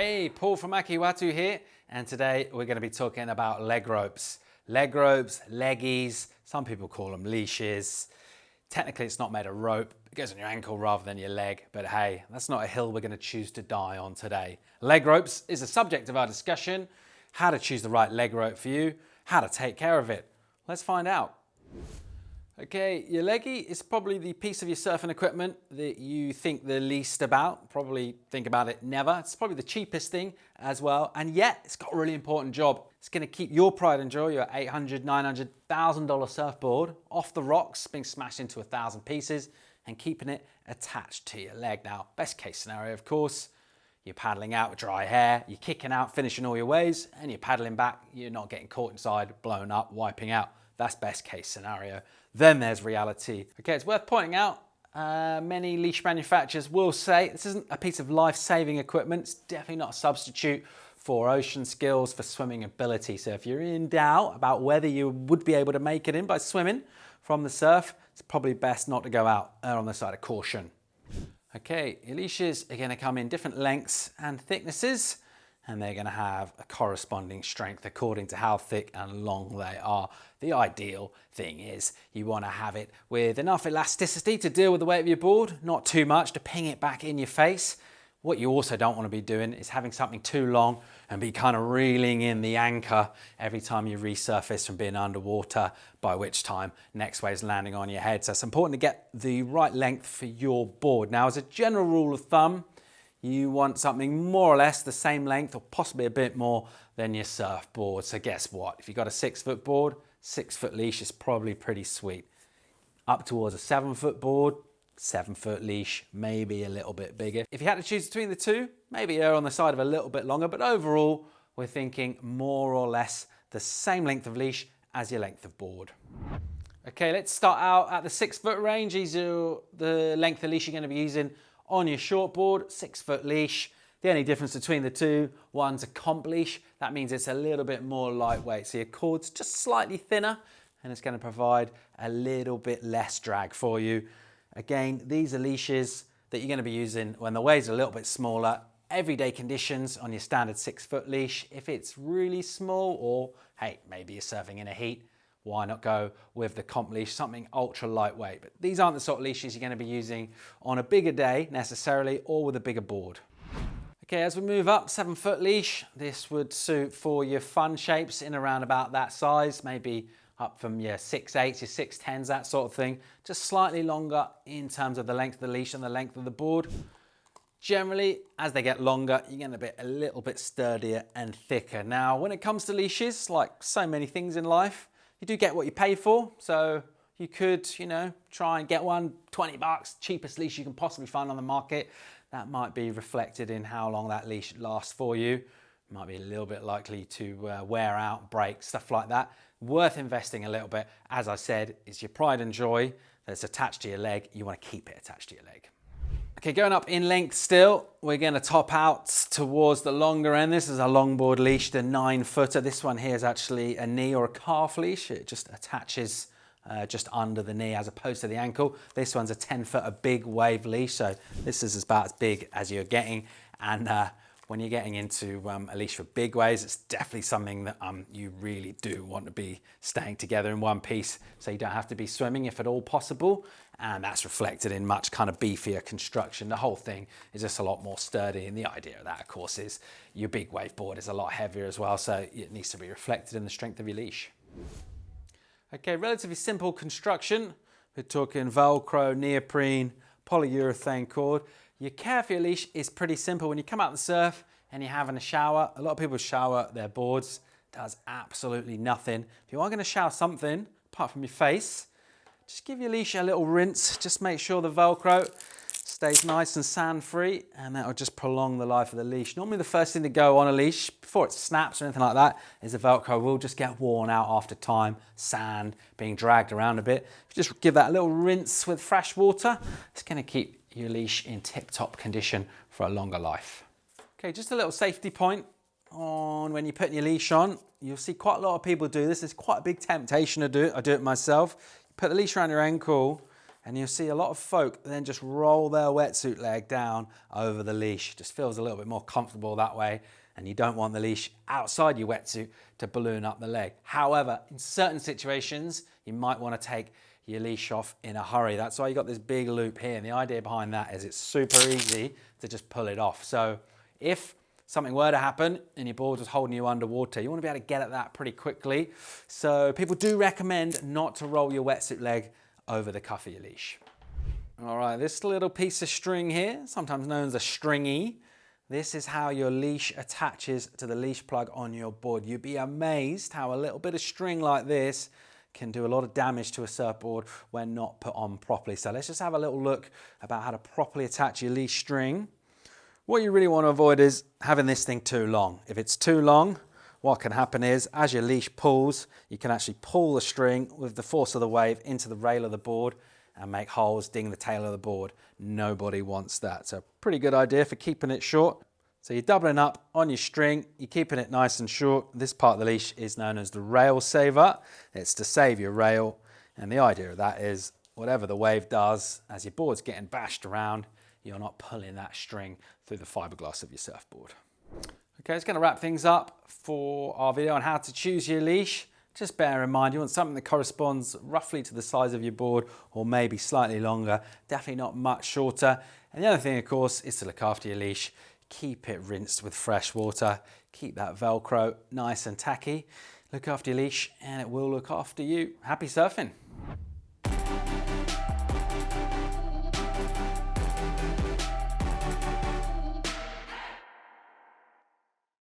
Hey, Paul from Akewatu here, and today we're going to be talking about leg ropes. Leg ropes, leggies, some people call them leashes. Technically it's not made of rope, it goes on your ankle rather than your leg, but hey, that's not a hill we're going to choose to die on today. Leg ropes is the subject of our discussion, how to choose the right leg rope for you, how to take care of it. Let's find out. Okay, your leggy is probably the piece of your surfing equipment that you think the least about. Probably think about it never. It's probably the cheapest thing as well, and yet it's got a really important job. It's going to keep your pride and joy, your $800, $900, $1,000 surfboard off the rocks, being smashed into 1,000 pieces, and keeping it attached to your leg. Now, best case scenario, of course, you're paddling out with dry hair, you're kicking out, finishing all your waves, and you're paddling back, you're not getting caught inside, blown up, wiping out. That's best case scenario. Then there's reality. Okay, it's worth pointing out, many leash manufacturers will say this isn't a piece of life-saving equipment. It's definitely not a substitute for ocean skills, for swimming ability. So if you're in doubt about whether you would be able to make it in by swimming from the surf, it's probably best not to go out, err on the side of caution. Okay, your leashes are gonna come in different lengths and thicknesses, and they're going to have a corresponding strength according to how thick and long they are. The ideal thing is you want to have it with enough elasticity to deal with the weight of your board, not too much to ping it back in your face. What you also don't want to be doing is having something too long and be kind of reeling in the anchor every time you resurface from being underwater, by which time next wave's landing on your head. So it's important to get the right length for your board. Now, as a general rule of thumb, you want something more or less the same length or possibly a bit more than your surfboard. So guess what? If you've got a 6-foot board, 6-foot leash is probably pretty sweet. Up towards a 7-foot board, 7-foot leash, maybe a little bit bigger. If you had to choose between the two, maybe err on the side of a little bit longer, but overall, we're thinking more or less the same length of leash as your length of board. Okay, let's start out at the 6-foot range. These are the length of leash you're going to be using on your shortboard. 6-foot leash. The only difference between the two, one's a comp leash. That means it's a little bit more lightweight. So your cord's just slightly thinner and it's going to provide a little bit less drag for you. Again, these are leashes that you're going to be using when the waves are a little bit smaller. Everyday conditions on your standard 6-foot leash. If it's really small, or hey, maybe you're surfing in a heat, why not go with the comp leash, something ultra lightweight. But these aren't the sort of leashes you're going to be using on a bigger day necessarily, or with a bigger board. Okay, as we move up, 7-foot leash, this would suit for your fun shapes in around about that size, maybe up from your 6/8s, your 6/10s, that sort of thing. Just slightly longer in terms of the length of the leash and the length of the board. Generally, as they get longer, you're going to be a little bit sturdier and thicker. Now, when it comes to leashes, like so many things in life, you do get what you pay for, so you could, try and get one, 20 bucks, cheapest leash you can possibly find on the market. That might be reflected in how long that leash lasts for you. Might be a little bit likely to wear out, break, stuff like that. Worth investing a little bit. As I said, it's your pride and joy that's attached to your leg. You want to keep it attached to your leg. Okay, going up in length still, we're going to top out towards the longer end. This is a longboard leash, the 9-footer. This one here is actually a knee or a calf leash. It just attaches just under the knee as opposed to the ankle. This one's a 10-footer big wave leash, so this is about as big as you're getting. And when you're getting into a leash for big waves, it's definitely something that you really do want to be staying together in one piece, so you don't have to be swimming if at all possible. And that's reflected in much kind of beefier construction. The whole thing is just a lot more sturdy. And the idea of that, of course, is your big wave board is a lot heavier as well. So it needs to be reflected in the strength of your leash. Okay, relatively simple construction. We're talking Velcro, neoprene, polyurethane cord. Your care for your leash is pretty simple. When you come out the surf and you're having a shower, a lot of people shower their boards. It does absolutely nothing. If you are going to shower something, apart from your face, just give your leash a little rinse. Just make sure the Velcro stays nice and sand-free, and that will just prolong the life of the leash. Normally the first thing to go on a leash, before it snaps or anything like that, is the Velcro will just get worn out after time, sand, being dragged around a bit. If you just give that a little rinse with fresh water, it's going to keep your leash in tip-top condition for a longer life. Okay, just a little safety point on when you're putting your leash on. You'll see quite a lot of people do this. It's quite a big temptation to do it. I do it myself. Put the leash around your ankle And you'll see a lot of folk then just roll their wetsuit leg down over the leash. Just feels a little bit more comfortable that way. And you don't want the leash outside your wetsuit to balloon up the leg. However, in certain situations, you might want to take your leash off in a hurry. That's why you got this big loop here. And the idea behind that is it's super easy to just pull it off. So if something were to happen and your board was holding you underwater, you want to be able to get at that pretty quickly. So people do recommend not to roll your wetsuit leg over the cuff of your leash. All right, this little piece of string here, sometimes known as a stringy, this is how your leash attaches to the leash plug on your board. You'd be amazed how a little bit of string like this can do a lot of damage to a surfboard when not put on properly. So let's just have a little look about how to properly attach your leash string. What you really want to avoid is having this thing too long. If it's too long, what can happen is as your leash pulls, you can actually pull the string with the force of the wave into the rail of the board and make holes, ding the tail of the board. Nobody wants that. So pretty good idea for keeping it short. So you're doubling up on your string, you're keeping it nice and short. This part of the leash is known as the rail saver. It's to save your rail. And the idea of that is whatever the wave does, as your board's getting bashed around, you're not pulling that string through the fiberglass of your surfboard. Okay, it's going to wrap things up for our video on how to choose your leash. Just bear in mind, you want something that corresponds roughly to the size of your board or maybe slightly longer, definitely not much shorter. And the other thing, of course, is to look after your leash. Keep it rinsed with fresh water. Keep that Velcro nice and tacky. Look after your leash and it will look after you. Happy surfing.